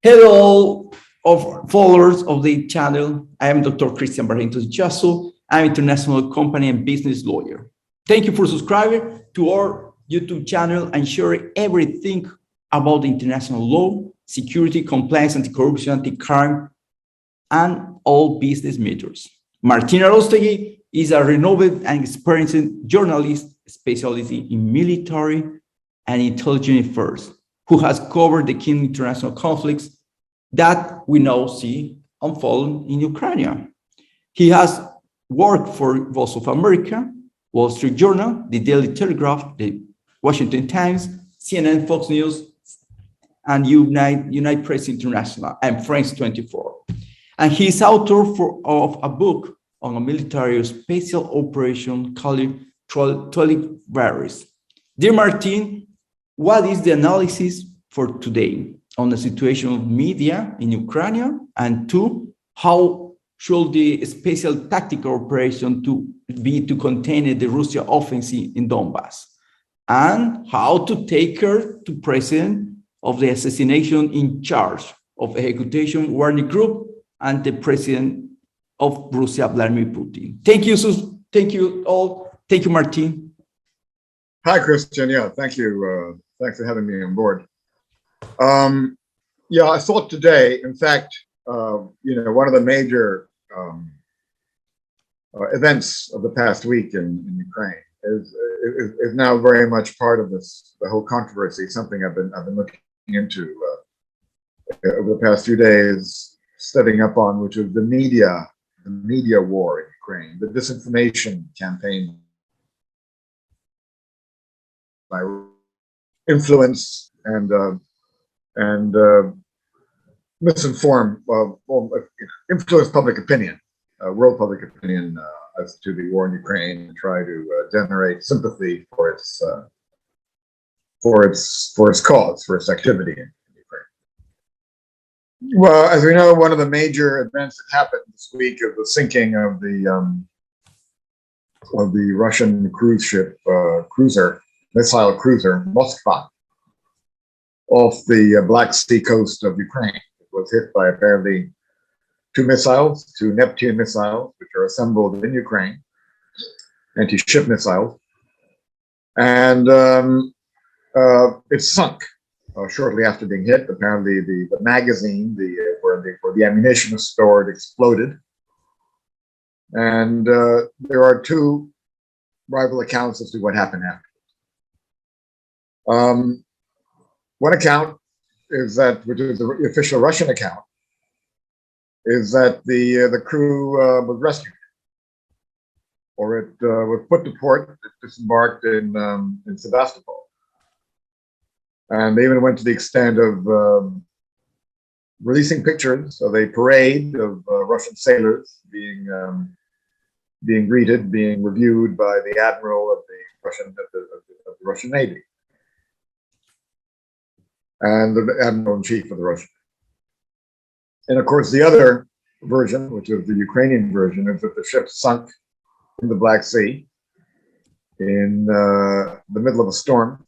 Hello, of followers of the channel. I am Dr. Christian Barrientos Ichaso. I'm international company and business lawyer. Thank you for subscribing to our YouTube channel and sharing everything about international law, security, compliance, anti-corruption, anti-crime, and all business matters. Martin Arostegui is a renowned and experienced journalist specializing in military and intelligence affairs, who has covered the key international conflicts that we now see unfolding in Ukraine. He has worked for Voice of America, Wall Street Journal, the Daily Telegraph, the Washington Times, CNN, Fox News, and United Press International, and France 24. And he is author of a book on a military special operation called Twilight Warriors. Dear Martin, what is the analysis for today on the situation of media in Ukraine? And two, how should the special tactical operation to contain the Russia offensive in Donbass? And how to take care to president of the assassination in charge of execution warning group and the president of Russia, Vladimir Putin. Thank you, thank you all. Thank you, Martin. Hi, Christian. Yeah, thank you. Thanks for having me on board. Yeah, I thought today, in fact, one of the major events of the past week in Ukraine is now very much part of the whole controversy. Something I've been looking into over the past few days, studying up on, which is the media war in Ukraine, the disinformation campaign by influence and misinform, influence public opinion, world public opinion as to the war in Ukraine, and try to generate sympathy for its cause, for its activity in Ukraine. Well, as we know, one of the major events that happened this week is the sinking of the Russian cruise ship missile cruiser Moskva off the Black Sea coast of Ukraine. It was hit by apparently two Neptune missiles, which are assembled in Ukraine, anti-ship missiles, and it sunk shortly after being hit. Apparently, the magazine, where the ammunition was stored, exploded, and there are two rival accounts as to what happened after. One account is that, which is the official Russian account, is that the crew was rescued, or it was put to port. It disembarked in Sebastopol, and they even went to the extent of releasing pictures of a parade of Russian sailors being greeted, being reviewed by the admiral of the Russian Navy and the admiral-in-chief of the Russian. And of course, the other version, which is the Ukrainian version, is that the ship sunk in the Black Sea in the middle of a storm,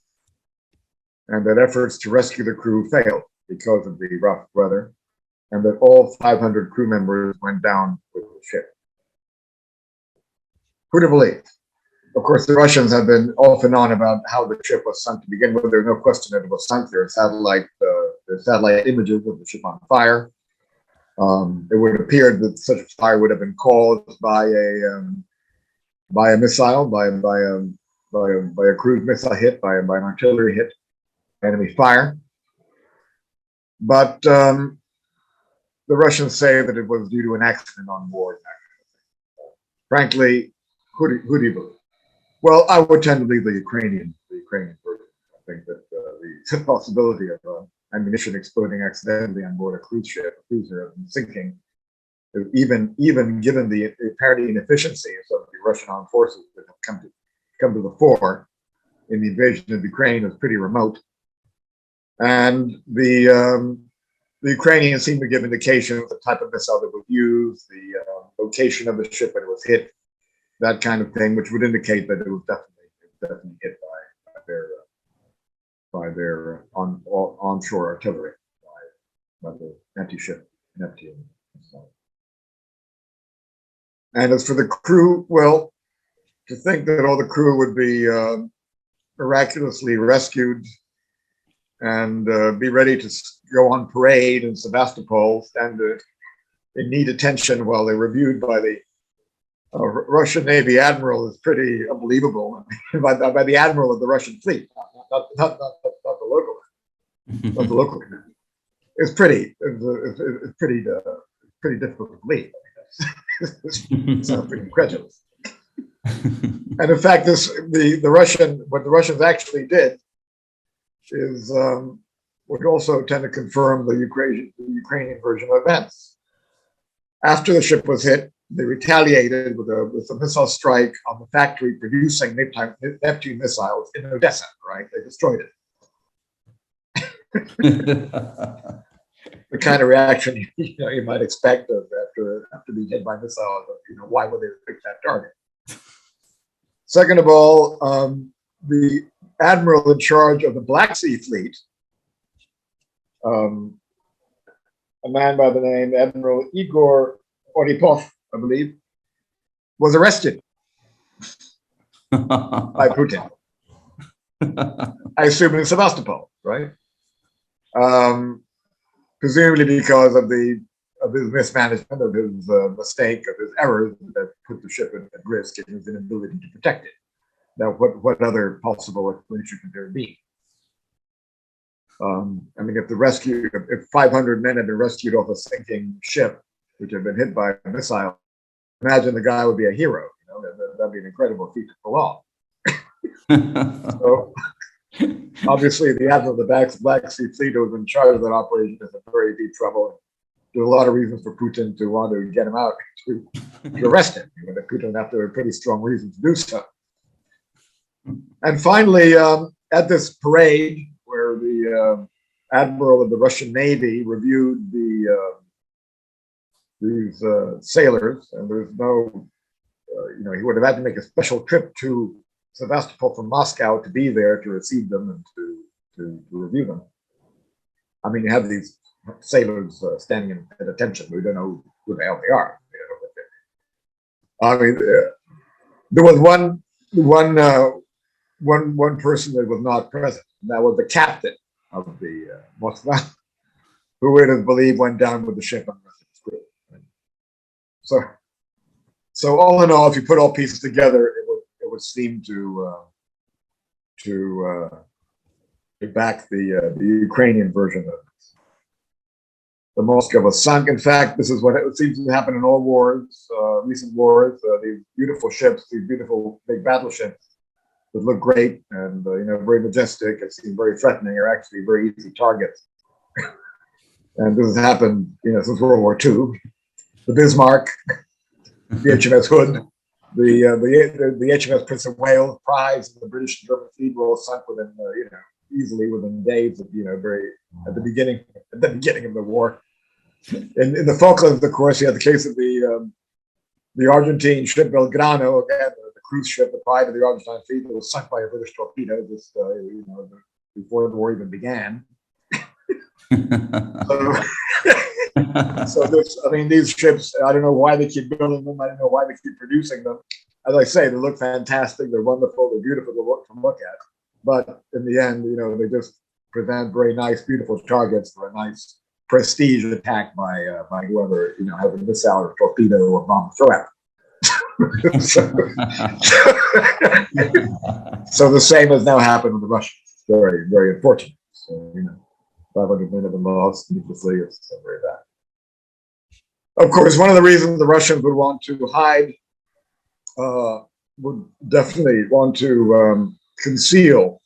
and that efforts to rescue the crew failed because of the rough weather, and that all 500 crew members went down with the ship. Who to believe? Of course, the Russians have been off and on about how the ship was sunk to begin with. There's no question that it was sunk. There are satellite images of the ship on fire. It would appear that such a fire would have been caused by a missile, by a cruise missile hit, by an artillery hit, enemy fire. But the Russians say that it was due to an accident on board. Frankly, who do you believe? Well, I would tend to believe the Ukrainian version. I think that the possibility of ammunition exploding accidentally on board a cruiser and sinking, even given the apparent inefficiencies of the Russian armed forces that have come to the fore in the invasion of Ukraine, is pretty remote. And the Ukrainians seem to give indications of the type of missile that was used, the location of the ship when it was hit, that kind of thing, which would indicate that it was definitely hit by their onshore artillery, about the anti-ship and FT. And as for the crew, well, to think that all the crew would be miraculously rescued and be ready to go on parade in Sevastopol, stand in neat attention while they're reviewed by the Russian Navy admiral is pretty unbelievable. by the admiral of the Russian fleet, not the local, not the local command. It's pretty difficult to believe. It's pretty incredulous. And in fact, what the Russians actually did is would also tend to confirm the Ukrainian version of events. After the ship was hit, they retaliated with a missile strike on the factory producing Neptune missiles in Odessa. Right, they destroyed it. The kind of reaction you might expect after being hit by missiles. Why would they pick that target? Second of all, the admiral in charge of the Black Sea Fleet, a man by the name Admiral Igor Oripov, I believe, was arrested by Putin. I assume in Sevastopol, right? Presumably because of his mismanagement, of his mistake, of his errors that put the ship at risk and his inability to protect it. Now, what other possible explanation could there be? I mean, if 500 men had been rescued off a sinking ship, which had been hit by a missile, imagine the guy would be a hero. That'd be an incredible feat to pull off. So, obviously, the admiral of the Black Sea Fleet who was in charge of that operation is in very deep trouble. There are a lot of reasons for Putin to want to get him out, to arrest him. Putin would have to have a pretty strong reason to do so. And finally, at this parade, where the admiral of the Russian Navy reviewed these sailors, and there's no, he would have had to make a special trip to Sevastopol from Moscow to be there to receive them and to review them. I mean, you have these sailors standing at attention. We don't know who the hell they are. I mean, there was one person that was not present, and that was the captain of the Moskva, who would have believed went down with the ship on Russian crew. So all in all, if you put all pieces together, it would seem to back the Ukrainian version of it. The Moscow was sunk. In fact, this is what it seems to happen in all wars, recent wars. These beautiful ships, these beautiful big battleships that look great and very majestic and seem very threatening, are actually very easy targets. And this has happened, since World War II. The Bismarck, the HMS Hood, the HMS Prince of Wales, Prize, and the British and German fleet were all sunk within, easily within days of, at the beginning of the war. In the Falklands, of course, you had the case of the Argentine ship Belgrano, again, the cruise ship, the pride of the Argentine fleet, that was sunk by a British torpedo just before the war even began. So these ships, I don't know why they keep building them. I don't know why they keep producing them. As I say, they look fantastic. They're wonderful. They're beautiful to look at. But in the end, they just present very nice, beautiful targets for a nice prestige attack by whoever has a missile or torpedo or bomb to throw at them. So the same has now happened with the Russians. It's very, very unfortunate. So 500 men have been lost needlessly. It's very bad. Of course, one of the reasons the Russians would want to hide, would definitely want to conceal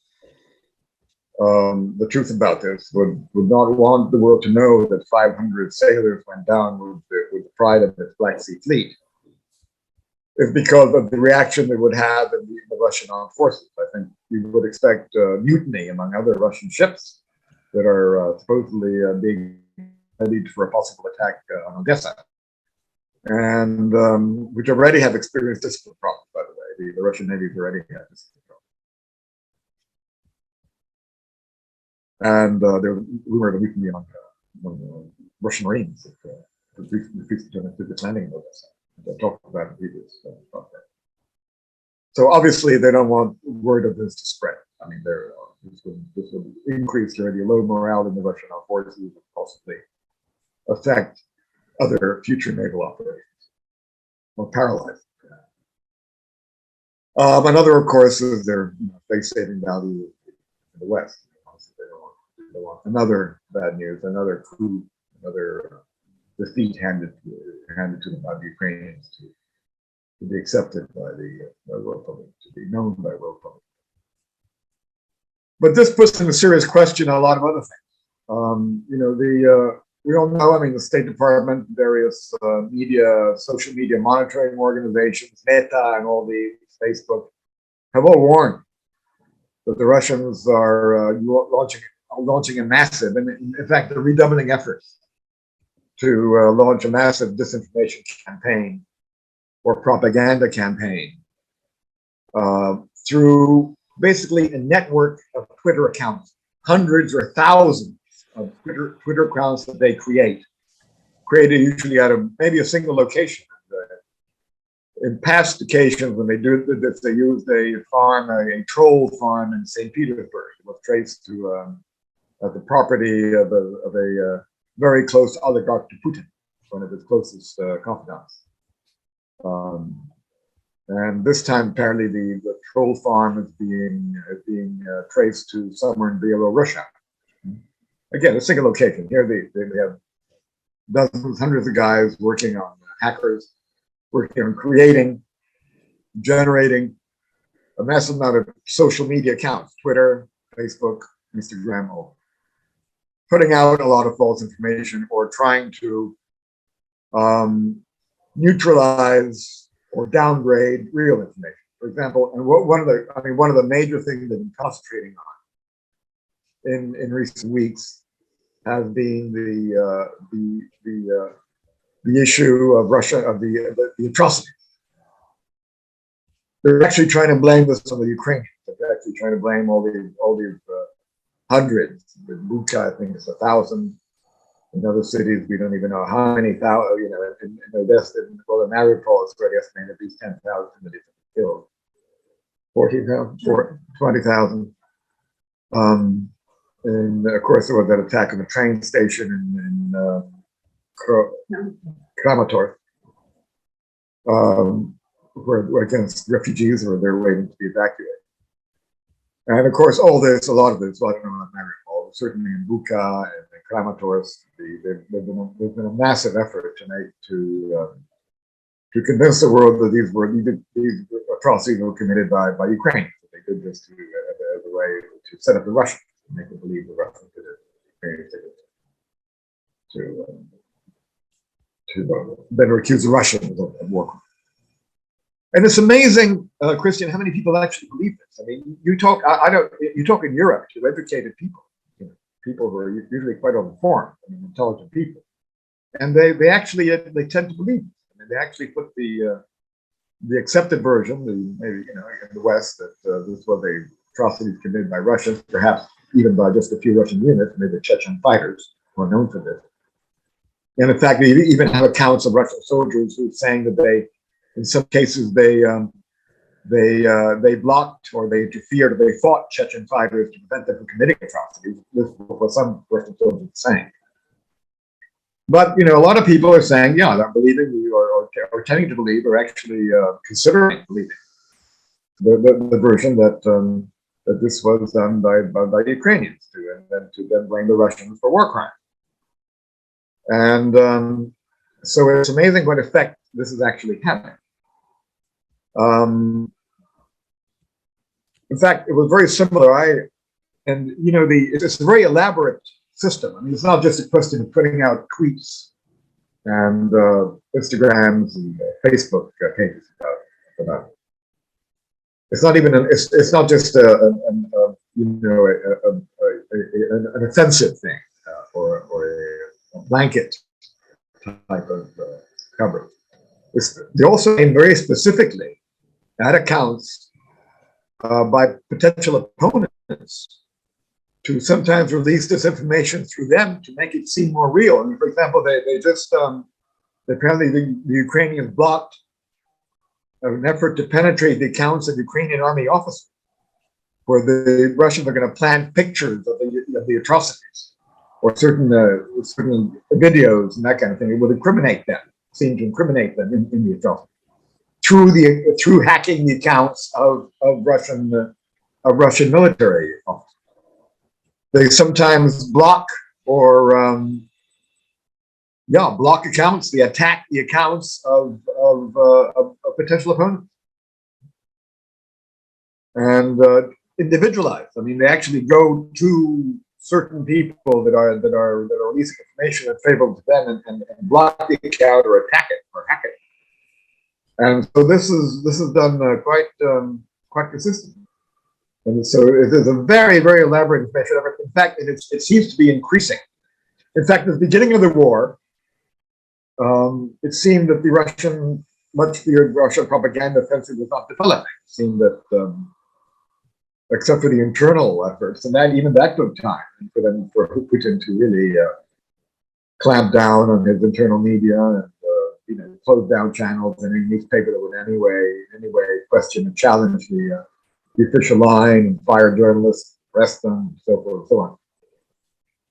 the truth about this, would not want the world to know that 500 sailors went down with the pride of its Black Sea Fleet. It's because of the reaction they would have in the Russian armed forces. I think you would expect mutiny among other Russian ships that are supposedly being ready for a possible attack on Odessa, and which already have experienced discipline problems, by the way. The Russian Navy already had discipline problems. And there was rumor of a mutiny among Russian Marines that refused to the landing of this. I talked about in previous podcast. So obviously they don't want word of this to spread. I mean, this will increase already low morale in the Russian armed forces and possibly affect other future naval operations or paralyze. Another, of course, is their face-saving value in the West. They don't want another bad news, another coup, another defeat handed to them by the Ukrainians to be accepted by the world public, to be known by the world public. But this puts into serious question a lot of other things. We all know, I mean, the State Department, various social media monitoring organizations, Meta and all these, Facebook, have all warned that the Russians are launching a massive, and in fact, they're redoubling efforts to launch a massive disinformation campaign or propaganda campaign through basically a network of Twitter accounts, hundreds or thousands of Twitter accounts that they created usually out of maybe a single location. In past occasions, when they do this, they used a troll farm in St. Petersburg. It was traced to the property of a very close oligarch to Putin, one of his closest confidants. And this time, apparently, the troll farm is being traced to somewhere in Belarus. Again, a single location. Here they have dozens, hundreds of guys working on hackers, working on creating, generating a massive amount of social media accounts, Twitter, Facebook, Instagram, all putting out a lot of false information or trying to neutralize or downgrade real information. For example, and one of the major things they've been concentrating on in recent weeks has been the issue of Russia, of the atrocities. They're actually trying to blame this on the Ukrainians. They're actually trying to blame all these hundreds. In Bucha, I think it's 1,000. In other cities, we don't even know how many thousand. In Odessa, in Mariupol, it's already estimated at least 10,000 that have been killed. 14,000, 20,000. And of course, there was that attack on the train station in Kramatorsk, where against refugees who they're waiting to be evacuated. And of course, a lot of this, well, I don't know about Mariupol, certainly in Bucha and in Kramatorsk, there's been a massive effort to convince the world that these atrocities were committed by Ukraine. They did this as a way to set up the Russians, to make them believe the Russians did it, to then accuse the Russians of war crimes. And it's amazing, Christian, how many people actually believe this. I mean, you talk in Europe to educated people, people who are usually quite informed, intelligent people, and they tend to believe this. I mean, they actually put the accepted version, maybe in the West, that this was a atrocities committed by Russians, perhaps even by just a few Russian units, maybe the Chechen fighters who are known for this. And in fact, we even have accounts of Russian soldiers who are saying that in some cases, they blocked or they interfered or they fought Chechen fighters to prevent them from committing atrocities. This is what some Russian soldiers are saying. But a lot of people are saying, yeah, they're believing or tending to believe, or actually considering believing the version that this was done by the Ukrainians to then blame the Russians for war crimes. And so it's amazing what effect this is actually having. In fact, it was very similar. It's a very elaborate system. I mean, it's not just a question of putting out tweets and Instagrams and Facebook pages about it. It's not even. It's not just an offensive thing or a blanket type of coverage. They also aim very specifically at accounts by potential opponents to sometimes release this information through them to make it seem more real. I mean, for example, they just apparently the Ukrainians blocked an effort to penetrate the accounts of Ukrainian army officers, where the Russians are going to plant pictures of the atrocities or certain videos and that kind of thing. It would incriminate them, seem to incriminate them in the atrocities through hacking the accounts of Russian military officers. They sometimes block or block accounts. They attack the accounts of potential opponents and individualize. I mean, they actually go to certain people that are releasing information that's favorable to them and block the account or attack it or hack it. And so this is done quite consistently. And so it is a very, very elaborate information effort. In fact, it seems to be increasing. In fact, at the beginning of the war, it seemed that the Russian propaganda offensive was not developing. It seemed that, except for the internal efforts, and that took time for Putin to really clamp down on his internal media and close down channels and any newspaper that would in any way question and challenge the official line and fire journalists, arrest them, and so forth and so on.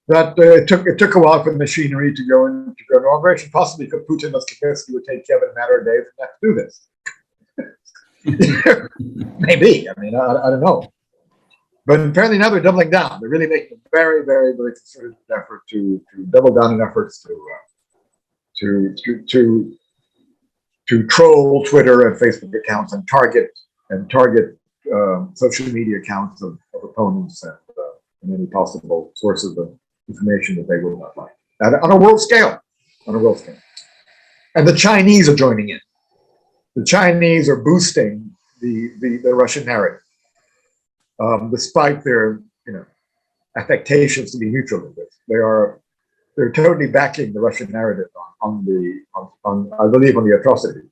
But it took a while for the machinery to go into operation, possibly because Putin was convinced he would take Kiev in a matter of days and have to do this. Maybe. I mean, I don't know. But apparently now they're doubling down. They're really making a very, very, very concerted effort to double down in efforts to troll Twitter and Facebook accounts and target social media accounts of opponents and any possible sources of information that they would not like on a world scale. And the Chinese are joining in. The Chinese are boosting the Russian narrative, despite their affectations to be neutral in this. They're totally backing the Russian narrative on I believe on the atrocity.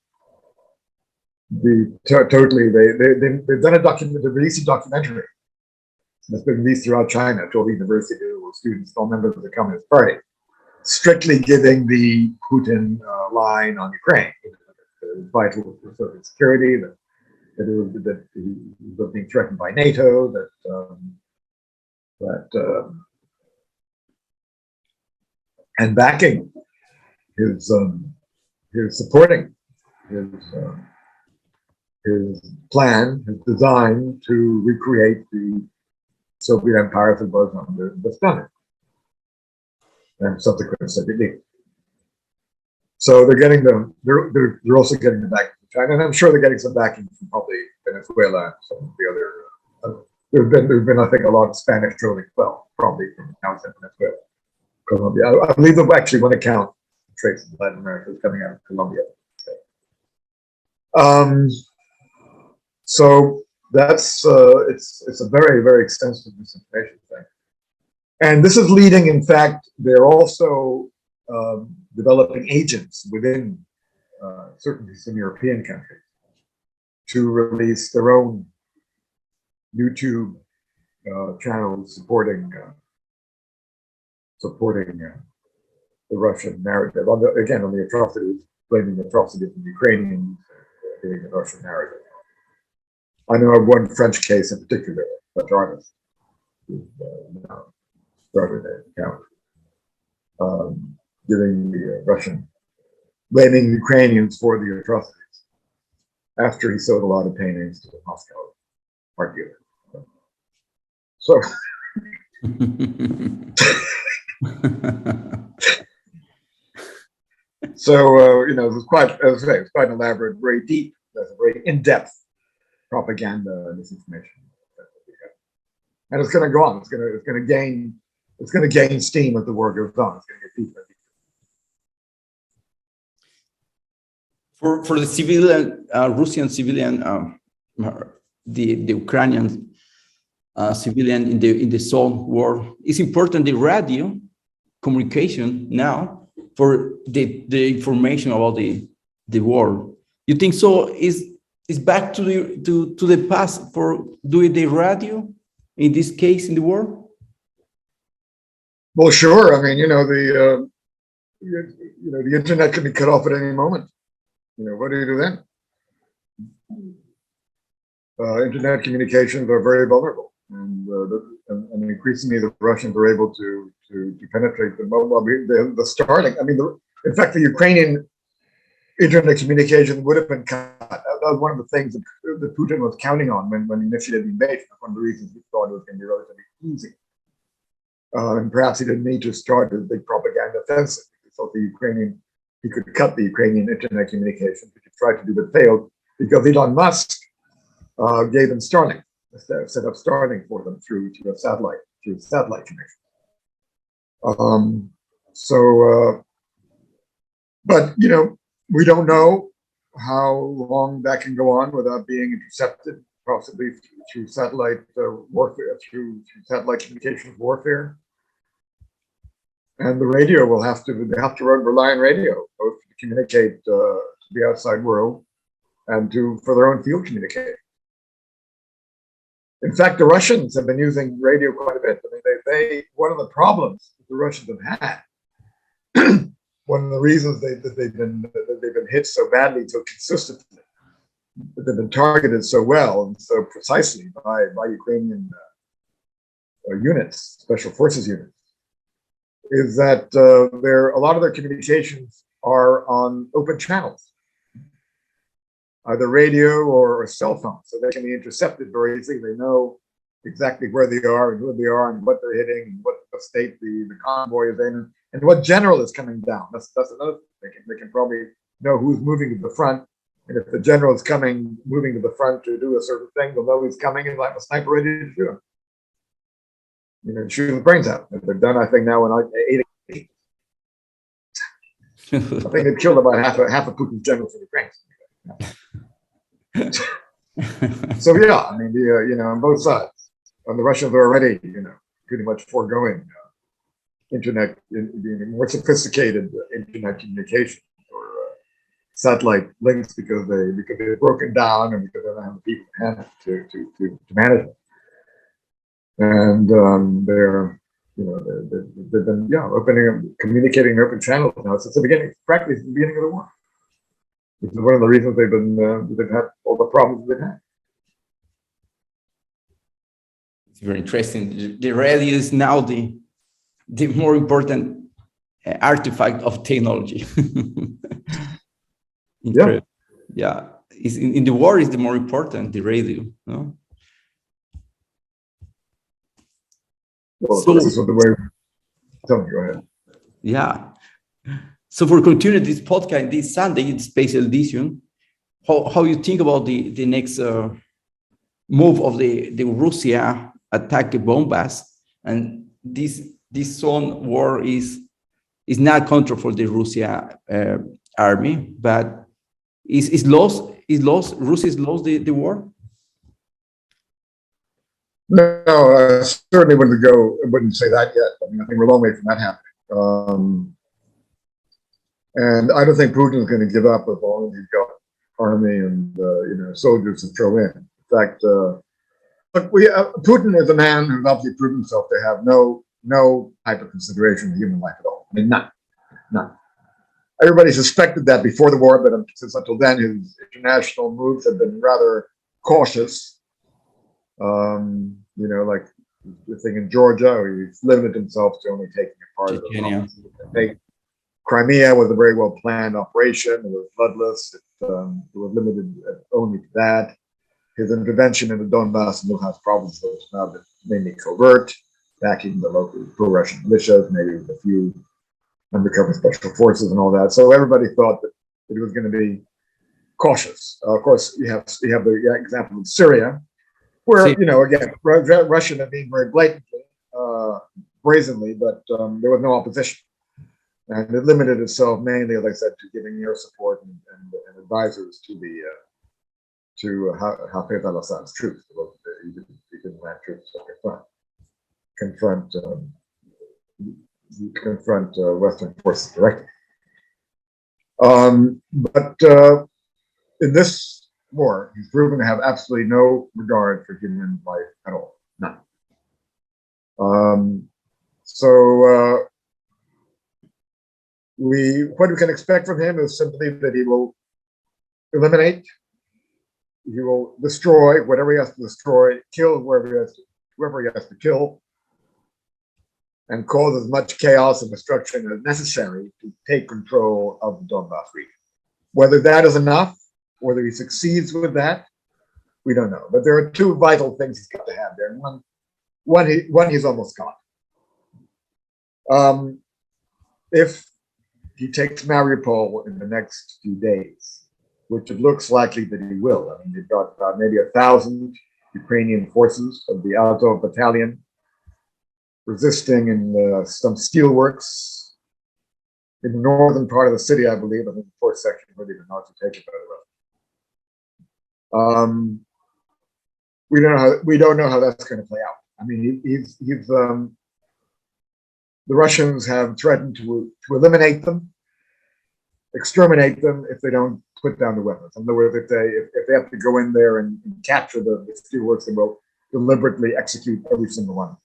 They've done a document. They released a documentary that's been released throughout China to all university students, all members of the Communist Party, strictly giving the Putin line on Ukraine. It's vital for Soviet security, that he was being threatened by NATO, and backing his supporting his plan, his design to recreate the Soviet empire that was under the Stalin and subsequent Soviet Union. So they're also getting the backing from China, and I'm sure they're getting some backing from probably Venezuela and some of the other. There's been I think a lot of Spanish trolling as well, probably from accounts in Venezuela, Colombia. I believe there's actually one account trace in Latin America is coming out of Colombia. So that's it's a very, very extensive misinformation thing, and this is leading. In fact, they're also developing agents within certain Eastern European countries to release their own YouTube channels supporting the Russian narrative. On the atrocities, blaming the atrocities of the Ukrainians, being the Russian narrative. I know of one French case in particular, a French artist, who now started an account giving the blaming the Ukrainians for the atrocities after he sold a lot of paintings to the Moscow art dealer. So, it's quite, as I say, it's quite an elaborate, very deep, very in-depth propaganda and misinformation, and it's going to go on. It's going to gain steam as the war goes on. It's going to get deeper. For the civilian, Russian civilian, the Ukrainian civilian in the zone war, it's important the radio communication now for the information about the war. You think so? Is back to the past for doing the radio in this case in the war? Well, sure. I mean, the internet can be cut off at any moment. What do you do then? Internet communications are very vulnerable, and increasingly the Russians are able to penetrate the starting. I mean, in fact, the Ukrainian internet communication would have been cut. That was one of the things that Putin was counting on when he initiated the invasion. One of the reasons he thought it was going to be relatively easy. And perhaps he didn't need to start a big propaganda offensive. He thought he could cut the Ukrainian internet communications, which he tried to do but failed because Elon Musk gave them Starlink, set up Starlink for them through a satellite connection. But we don't know how long that can go on without being intercepted, possibly through satellite warfare, through satellite communications warfare. And the radio will have to rely on radio, both to communicate to the outside world and for their own field communication. In fact, the Russians have been using radio quite a bit. I mean, one of the problems the Russians have had, one of the reasons that they've been hit so badly, so consistently, that they've been targeted so well and so precisely by Ukrainian units, special forces units, is that a lot of their communications are on open channels, either radio or cell phone, so they can be intercepted very easily. They know exactly where they are and who they are and what they're hitting and what state the convoy is in and what general is coming down. That's another thing. They can probably know who's moving to the front, and if the general is moving to the front to do a certain thing, they'll know he's coming and have a sniper ready to shoot him. Shoot his brains out. They've done, I think, now in like 8. I think they've killed about half of Putin's generals in Ukraine. So yeah, I mean, on both sides, and the Russians are already, pretty much foregoing internet, more sophisticated internet communication or satellite links because they've broken down and because they don't have the people to manage it. And they've been communicating open channels now since the beginning, practically since the beginning of the war. This is one of the reasons they've had all the problems they've had. It's very interesting. The radio is now the more important artifact of technology. Yeah. In the war is the more important, the radio, no? Well, so, this is the way. Tell me, go ahead. Yeah. So for continuing this podcast, this Sunday, it's special edition, how you think about the next move of the Russia attack Donbass, and this zone war is not control for the Russia army, but is lost. Russia's lost the war. No, certainly wouldn't say that yet. I mean, I think we're a long way from that happening. And I don't think Putin is going to give up as long as he's got army and soldiers to throw in. In fact, look, Putin is a man who's obviously proven himself to have no type of consideration for human life at all. I mean, none. Everybody suspected that before the war, but since until then, his international moves have been rather cautious. Like the thing in Georgia, he's limited himself to only taking a part of the Crimea was a very well planned operation. It was bloodless. It was limited only to that. His intervention in the Donbass and Luhansk provinces was now mainly covert, backing the local pro-Russian militias, maybe with a few undercover special forces and all that. So everybody thought that it was going to be cautious. Of course, you have the example of Syria, where again, Russia had been very blatantly, brazenly, but there was no opposition. And it limited itself mainly, as I said, to giving air support and advisors to Hafez al-Assad's troops. He didn't land troops to confront Western forces directly. But in this war, he's proven to have absolutely no regard for human life at all. None. So what we can expect from him is simply that he will eliminate, he will destroy whatever he has to destroy, kill whoever he has to kill, and cause as much chaos and destruction as necessary to take control of the Donbass region. Whether that is enough, whether he succeeds with that, we don't know. But there are two vital things he's got to have there. And one he's almost got. If he takes Mariupol in the next few days, which it looks likely that he will. I mean, they've got maybe 1,000 Ukrainian forces of the Azov battalion resisting in some steelworks in the northern part of the city, I believe. I think the fourth section would even not to take it by the way. We don't know how that's going to play out. I mean, the Russians have threatened to eliminate them, exterminate them if they don't put down the weapons. In other words, if they have to go in there and capture the steelworks, they will deliberately execute every single one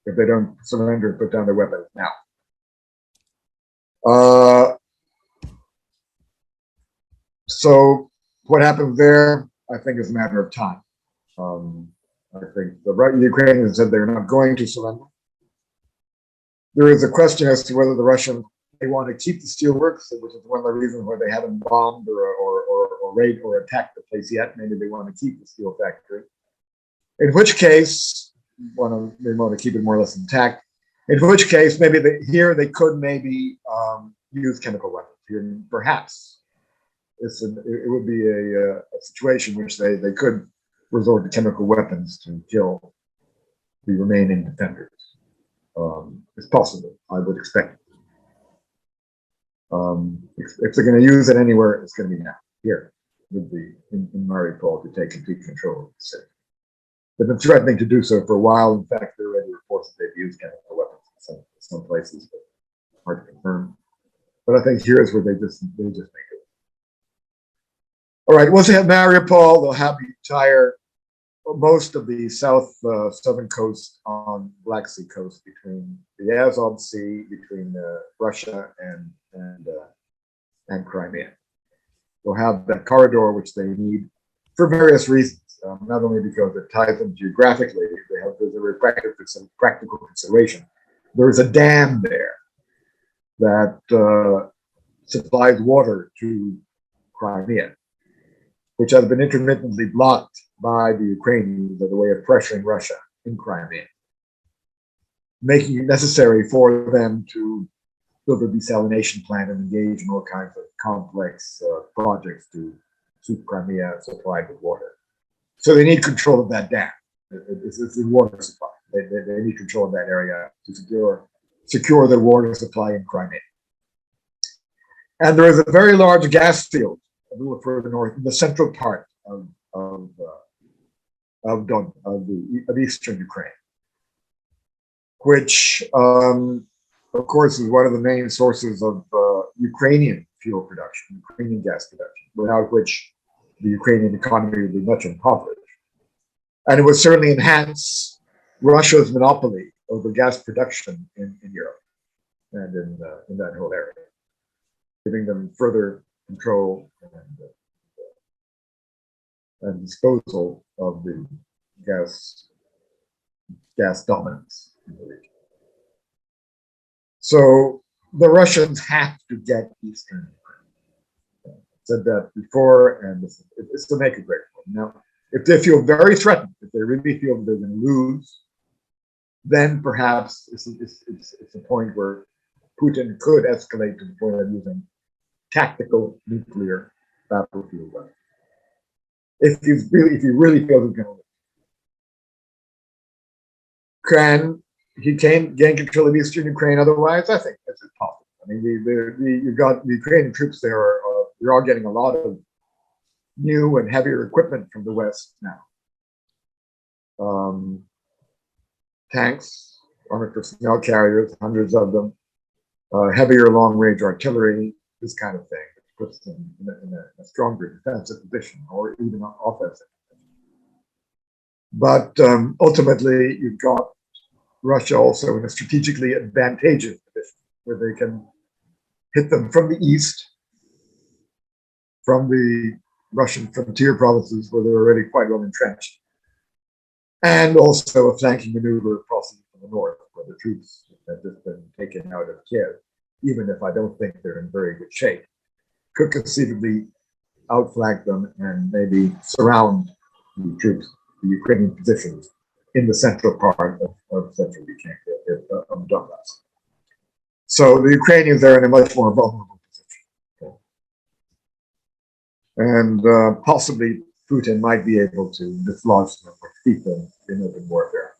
if they don't surrender and put down their weapons now. So what happens there, I think, is a matter of time. I think the Ukrainians said they're not going to surrender. There is a question as to whether the Russians they want to keep the steelworks, which is one of the reasons why they haven't bombed or raided or attacked the place yet. Maybe they want to keep the steel factory. In which case, they want to keep it more or less intact. In which case, maybe they could maybe use chemical weapons. Here, perhaps it would be a situation in which they could resort to chemical weapons to kill the remaining defenders. It's possible. I would expect it. If they're going to use it anywhere, it's going to be now, here, in Mariupol, to take complete control of the city. They've been threatening to do so for a while. In fact, there are already reports that they've used chemical weapons in some places, but hard to confirm. But I think here is where they just make it. All right, once they have Mariupol, they'll have the entire, most of the southern coast on Black Sea coast between the Azov Sea, between Russia and Crimea. They'll have that corridor which they need for various reasons, not only because it ties them geographically, there's a practical consideration. There is a dam there that supplies water to Crimea, which has been intermittently blocked by the Ukrainians as a way of pressuring Russia in Crimea, making it necessary for them to build a desalination plant and engage in all kinds of complex projects to keep Crimea supplied with water. So they need control of that dam. It's the water supply. They need control of that area to secure the water supply in Crimea. And there is a very large gas field a little further north, in the central part of eastern Ukraine, which, of course, is one of the main sources of Ukrainian fuel production, Ukrainian gas production, without which the Ukrainian economy would be much impoverished. And it would certainly enhance Russia's monopoly over gas production in Europe and in that whole area, giving them further control and disposal of the gas dominance in the region. So the Russians have to get eastern Ukraine. I said that before, and it's to make a break for them. Now, if they feel very threatened, if they really feel they're going to lose, then perhaps it's a point where Putin could escalate to the point of using tactical nuclear battlefield weapons. If he really feels he's going to lose. He can gain control of eastern Ukraine otherwise? I think that's possible. I mean, you've got the Ukrainian troops there they're all getting a lot of new and heavier equipment from the West now. Tanks, armored personnel carriers, hundreds of them, heavier long-range artillery, this kind of thing, which puts them in a stronger defensive position or even offensive position. But ultimately, you've got Russia also in a strategically advantageous position where they can hit them from the east, from the Russian frontier provinces where they're already quite well entrenched, and also a flanking maneuver crossing from the north where the troops have just been taken out of Kiev, even if I don't think they're in very good shape, could conceivably outflank them and maybe surround the troops, the Ukrainian positions in the central part of central Ukraine, of Donbass. So the Ukrainians are in a much more vulnerable position. And possibly Putin might be able to dislodge them or defeat them in open warfare.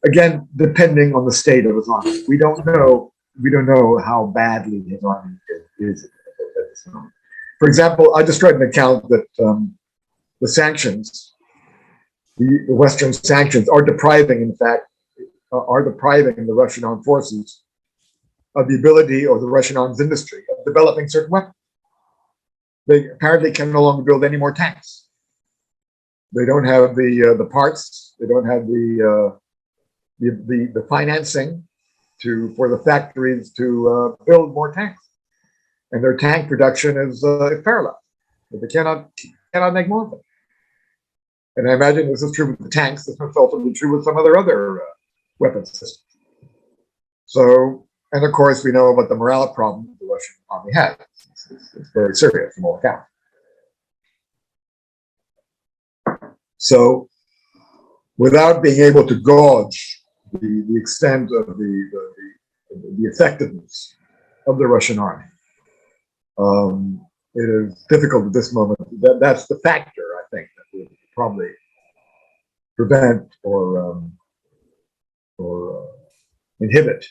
Again, depending on the state of his army. We don't know how badly his army is at this moment. For example, I just read an account that the sanctions, the Western sanctions are depriving, in fact, the Russian armed forces of the ability, or the Russian arms industry, of developing certain weapons. They apparently can no longer build any more tanks. They don't have the parts. They don't have the financing for the factories to build more tanks, and their tank production is paralyzed. They cannot make more of them. And I imagine this is true with the tanks. This must also be true with some other weapon systems. So, and of course, we know about the morale problem the Russian army has. It's very serious from all accounts. So, without being able to gauge the extent of the effectiveness of the Russian army, it is difficult at this moment. That's the factor, I think, that would probably prevent or inhibit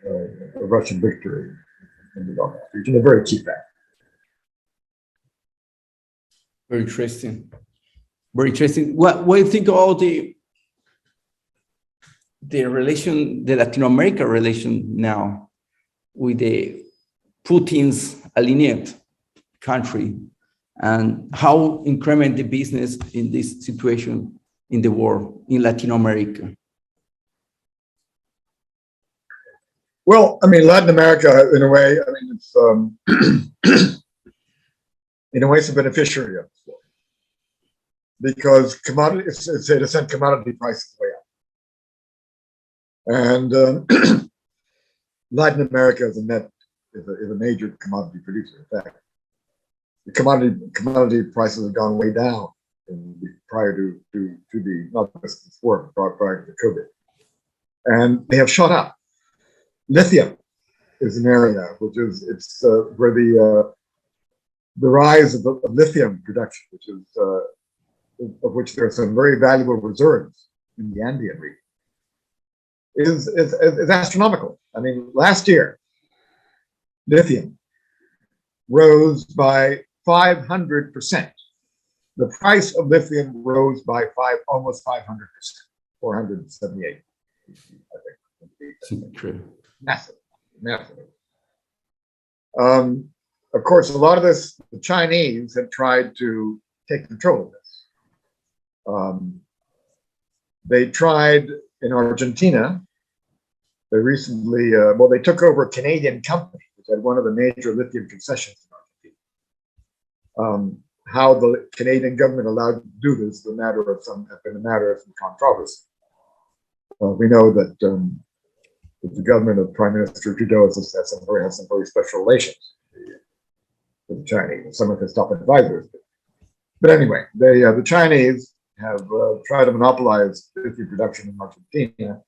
a Russian victory in the Donbass region. A very key factor. Very interesting. Very interesting. What do you think about the relation, the Latin America relation now with the Putin's allied country, and how increment the business in this situation in the world, in Latin America? Well, I mean, Latin America, in a way, I mean, it's in a way, it's a beneficiary of this war, because commodities, it has sent commodity prices way up, and Latin America is a major commodity producer. In fact, the commodity prices have gone way down prior to the, not just this war, but prior to COVID, and they have shot up. Lithium is an area which is where the rise of lithium production, which is of which there are some very valuable reserves in the Andean region, is astronomical. I mean, last year, lithium rose by 500%. The price of lithium rose by almost 500%, 478, I think. True. Massive. Of course, a lot of this, the Chinese have tried to take control of this. They tried in Argentina. They recently, they took over a Canadian company, which had one of the major lithium concessions in Argentina. How the Canadian government allowed to do this has been a matter of some controversy. We know that the government of Prime Minister Trudeau has some very special relations with the Chinese, some of his top advisors. But anyway, the Chinese have tried to monopolize lithium production in Argentina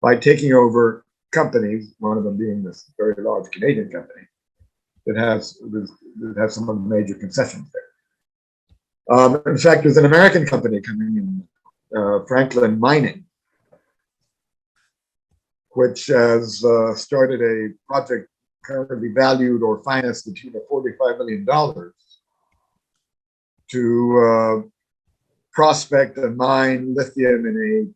by taking over companies, one of them being this very large Canadian company that has some of the major concessions there. In fact, there's an American company coming in, Franklin Mining, which has started a project currently valued or financed to the tune of $45 million to prospect and mine lithium in a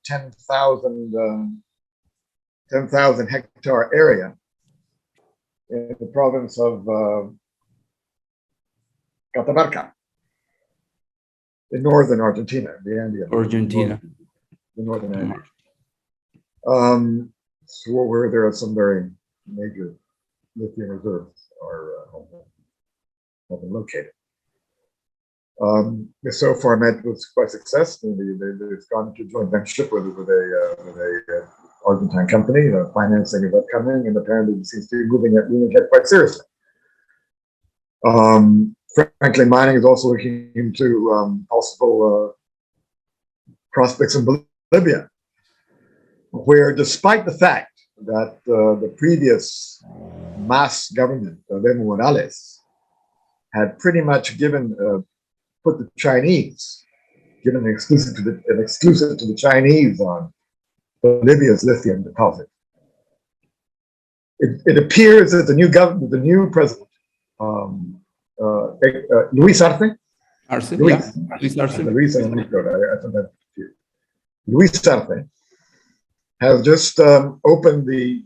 10,000 hectare area in the province of Catamarca in northern Argentina, the Andean. Argentina. The northern Andes. where there are some very major lithium reserves have been located. So far met was quite successful. They've gone to joint venture with a Argentine company. The financing is upcoming, and apparently it seems to be moving ahead quite seriously. Frankly, mining is also looking into possible prospects in Bolivia, where despite the fact that the previous mass government of Evo Morales had pretty much put the Chinese, given an exclusive to the Chinese on Bolivia's lithium deposit. It appears that the new president, Luis Arce. Arce, Luis, yeah. Luis Arce. Luis Arce has just opened the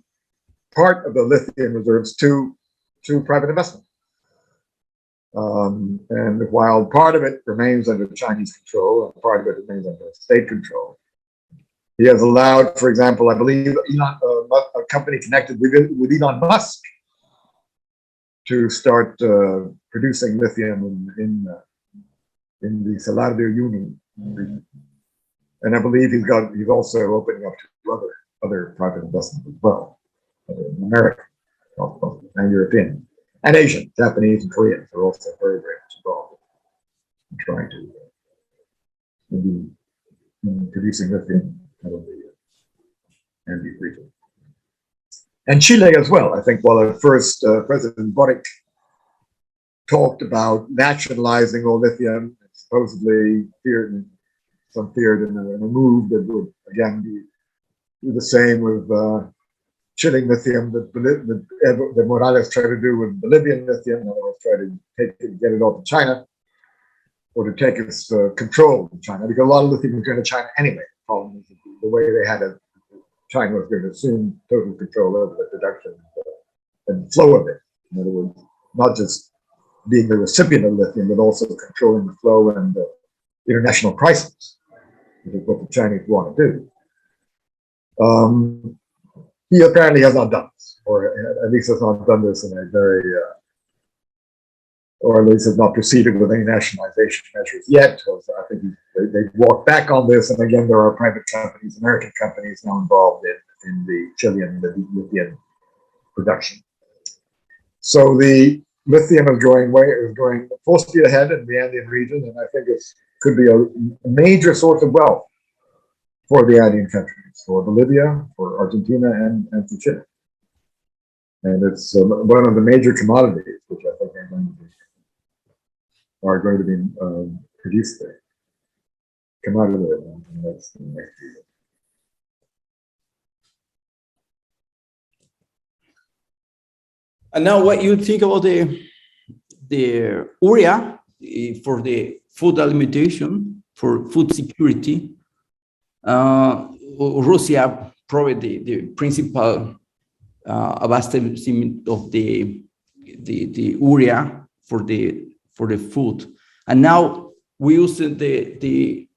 part of the lithium reserves to private investment. And while part of it remains under Chinese control and part of it remains under state control, he has allowed, for example, I believe a company connected with Elon Musk to start producing lithium in the Salar de Uyuni region. And I believe he's also opening up to other private investment as well, in America and European and Asian, Japanese and Koreans are also very, very much involved in trying to in producing lithium out of the Andes region. And Chile as well. I think while at first President Boric talked about nationalizing all lithium, supposedly feared in a move that would again do the same with chilling lithium that Morales tried to do with Bolivian lithium. In other words, try to get it off to China, or to take its control of China, because a lot of lithium was going to China anyway. The problem is the way they had it, China was going to assume total control over the production and flow of it. In other words, not just being the recipient of lithium, but also controlling the flow and the international prices, which is what the Chinese want to do. He apparently has not done this, or at least has not done this in a very, or at least has not proceeded with any nationalization measures yet. So I think they've walked back on this, and again, there are private companies, American companies now involved in the Chilean lithium production. So the lithium is going full speed ahead in the Andean region, and I think it could be a major source of wealth for the Andean countries, for Bolivia, for Argentina, and for Chile. And it's one of the major commodities which I think are going to be produced there. Commodity in the next year. And now, what you think about the urea for the food alimentation, for food security? Russia probably the principal abastecement of the urea for the food, and now we use the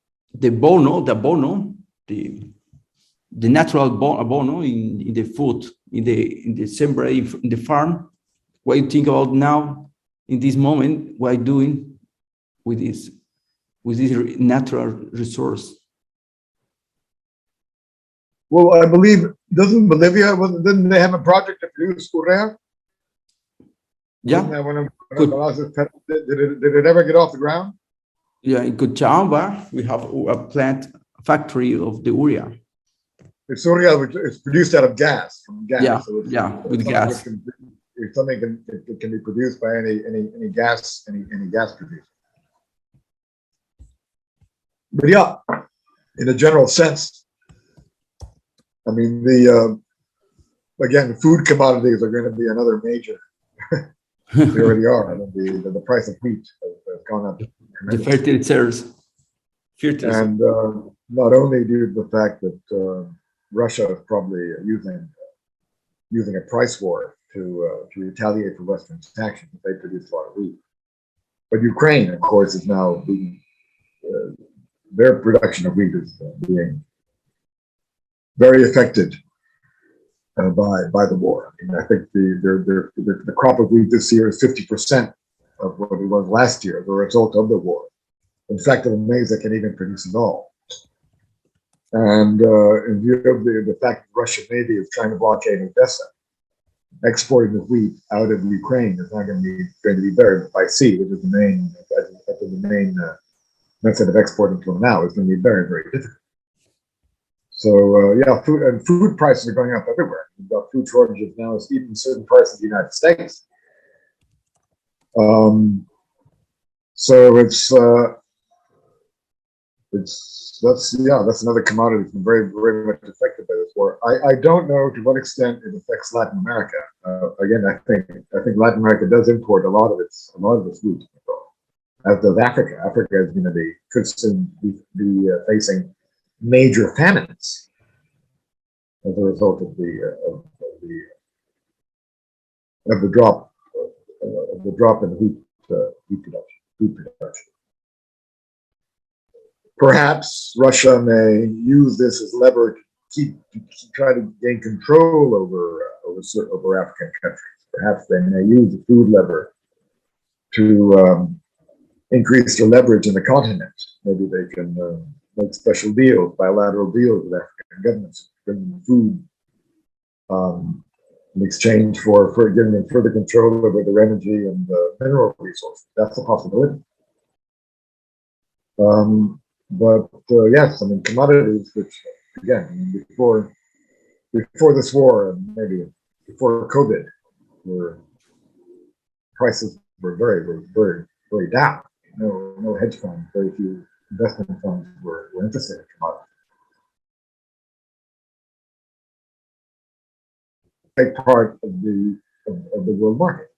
natural bono in the food in the farm. What do you think about now in this moment? What are you doing with this natural resource? Well, I believe, didn't they have a project to produce urea? Yeah. Did it ever get off the ground? Yeah, in Cochabamba, we have a factory of the urea. It's urea, which is produced out of gas, from gas. Yeah, so with gas. It's something that can be produced by any gas producer. But yeah, in a general sense, I mean, again, food commodities are going to be another major. They already are. I mean, the price of wheat has gone up. The fertilizers. And not only due to the fact that Russia is probably using a price war to retaliate for Western sanctions. They produce a lot of wheat. But Ukraine, of course, is now being, their production of wheat is being very affected by the war. I mean, I think the crop of wheat this year is 50% of what it was last year as a result of the war. In fact, I'm amazed they can even produce it all. And in view of the fact that the Russian Navy is trying to blockade Odessa, exporting the wheat out of Ukraine is not going to be buried by sea, which is the main method of exporting until now. Is going to be very, very difficult. So yeah, food prices are going up everywhere. We've got food shortages now, even in certain parts of the United States. So that's another commodity that's been very, very much affected by this war. I don't know to what extent it affects Latin America. Again, I think Latin America does import a lot of its wheat, as does Africa. Africa is going to could soon be facing major famines as a result of the drop in wheat production. Perhaps Russia may use this as lever to try to gain control over African countries. Perhaps they may use the food lever to increase their leverage in the continent. Maybe they can make special deals, bilateral deals with African governments, bring them food in exchange for giving them further control over their energy and mineral resources. That's a possibility. But yes, I mean, commodities, which again, I mean, before this war and maybe before COVID, prices were very, very, very, very down. No hedge funds, very few investment funds were interested in commodities. Big part of the world market.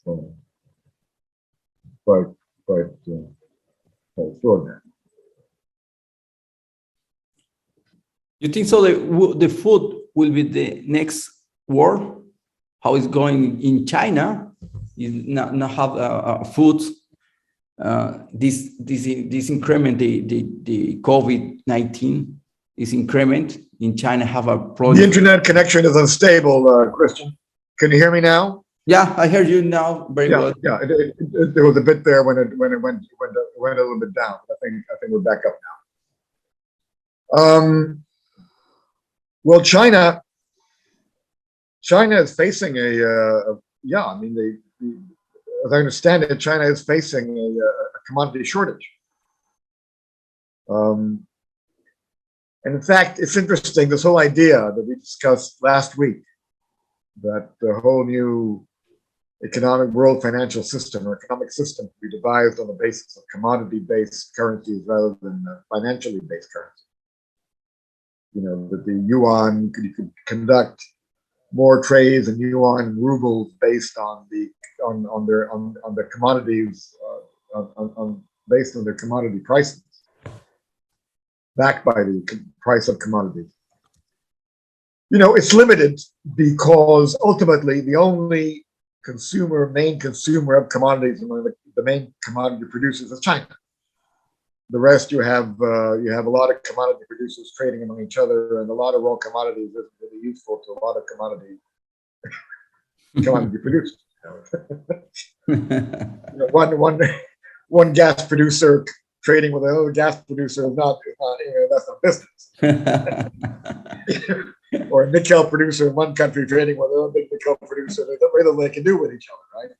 So, quite extraordinary. You think so? The food will be the next war? How it's going in China? You not have food. This increment, the COVID-19 is increment in China. Have a problem. The internet connection is unstable, Christian. Can you hear me now? Yeah, I hear you now very well. Yeah, there was a bit there when it went a little bit down. I think we're back up now. Well, China is facing I mean, as I understand it, China is facing a commodity shortage. And in fact, it's interesting, this whole idea that we discussed last week, that the whole new economic world financial system or economic system to be devised on the basis of commodity-based currencies rather than financially based currencies. You know, that the yuan could conduct more trades in yuan and rubles based on the commodities based on their commodity prices, backed by the price of commodities. You know, it's limited because ultimately the only main consumer of commodities among the main commodity producers is China. The rest, you have a lot of commodity producers trading among each other, and a lot of raw commodities isn't really useful to a lot of commodity producers. You know, one gas producer trading with another gas producer is not that's not business. Or a nickel producer in one country trading with another big nickel producer, there's very little they can do with each other, right?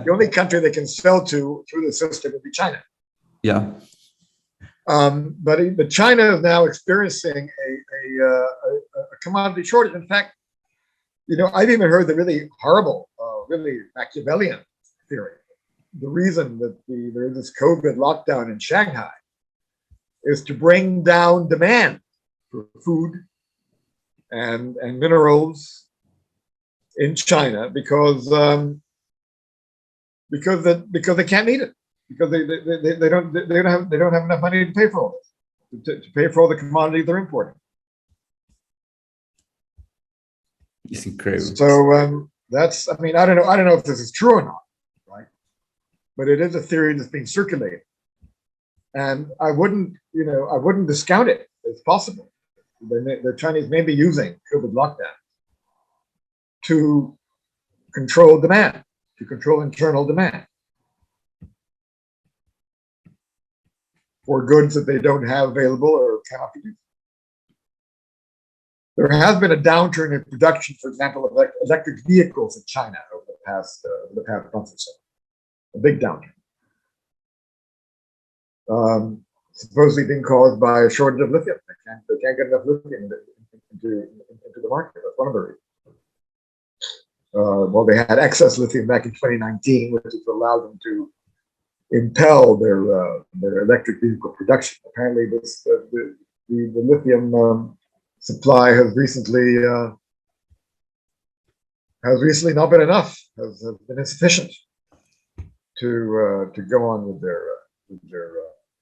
The only country they can sell to through the system would be China. Yeah. But China is now experiencing a commodity shortage. In fact, you know, I've even heard the really horrible, really Machiavellian theory. The reason that there is this COVID lockdown in Shanghai is to bring down demand for food and minerals in China because they can't eat it. Because they don't have enough money to pay for all this, to pay for all the commodities they're importing. It's incredible. So that's, I mean, I don't know if this is true or not, right? But it is a theory that's being circulated, and I wouldn't discount it. It's possible. The Chinese may be using COVID lockdown to control demand, to control internal demand for goods that they don't have available or cannot produce. There has been a downturn in production, for example, of electric vehicles in China over the past month or so. A big downturn. Supposedly being caused by a shortage of lithium. They can't get enough lithium into the market. That's one of the reasons. Well, they had excess lithium back in 2019, which has allowed them to impel their electric vehicle production. Apparently, the lithium supply has recently not been enough. Has been insufficient to go on with their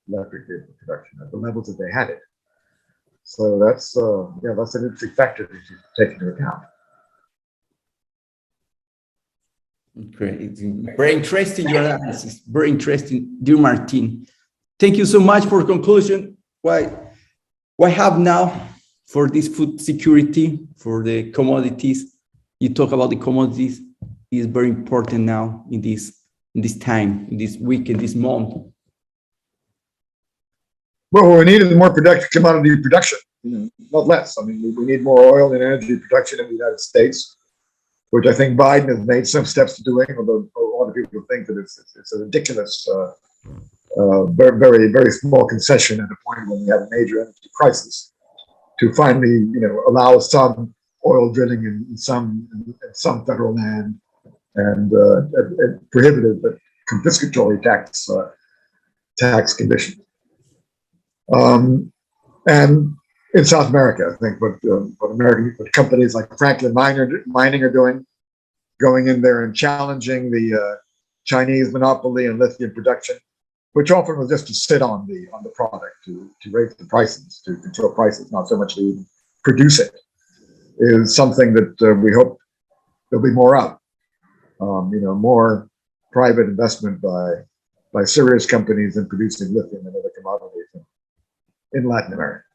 electric vehicle production at the levels that they had it. So that's an interesting factor to take into account. Great. Very interesting your analysis. Very interesting, dear Martin. Thank you so much for conclusion. What have now for this food security, for the commodities? You talk about the commodities is very important now in this time, in this week, in this month. Well, what we need is more commodity production, not less. I mean, we need more oil and energy production in the United States, which I think Biden has made some steps to doing, although a lot of people think that it's a ridiculous, very, very small concession at a point when we have a major energy crisis to finally, allow some oil drilling in some federal land and prohibitive but confiscatory tax conditions. And in South America, I think what companies like Franklin Mining are doing, going in there and challenging the Chinese monopoly in lithium production, which often was just to sit on the product, to raise the prices, to control prices, not so much to even produce it, is something that we hope there'll be more of. More private investment by serious companies in producing lithium and other commodities in Latin America.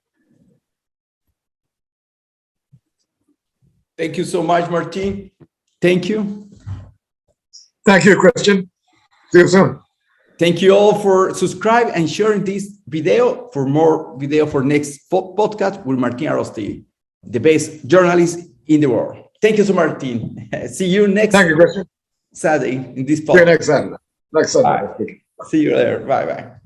Thank you so much, Martin. Thank you. Thank you, Christian. See you soon. Thank you all for subscribing and sharing this video. For more video for next podcast with Martin Arostegui, the best journalist in the world. Thank you so much, Martin. See you next Saturday in this podcast. See you next Saturday. Next Saturday. See you there. Bye-bye.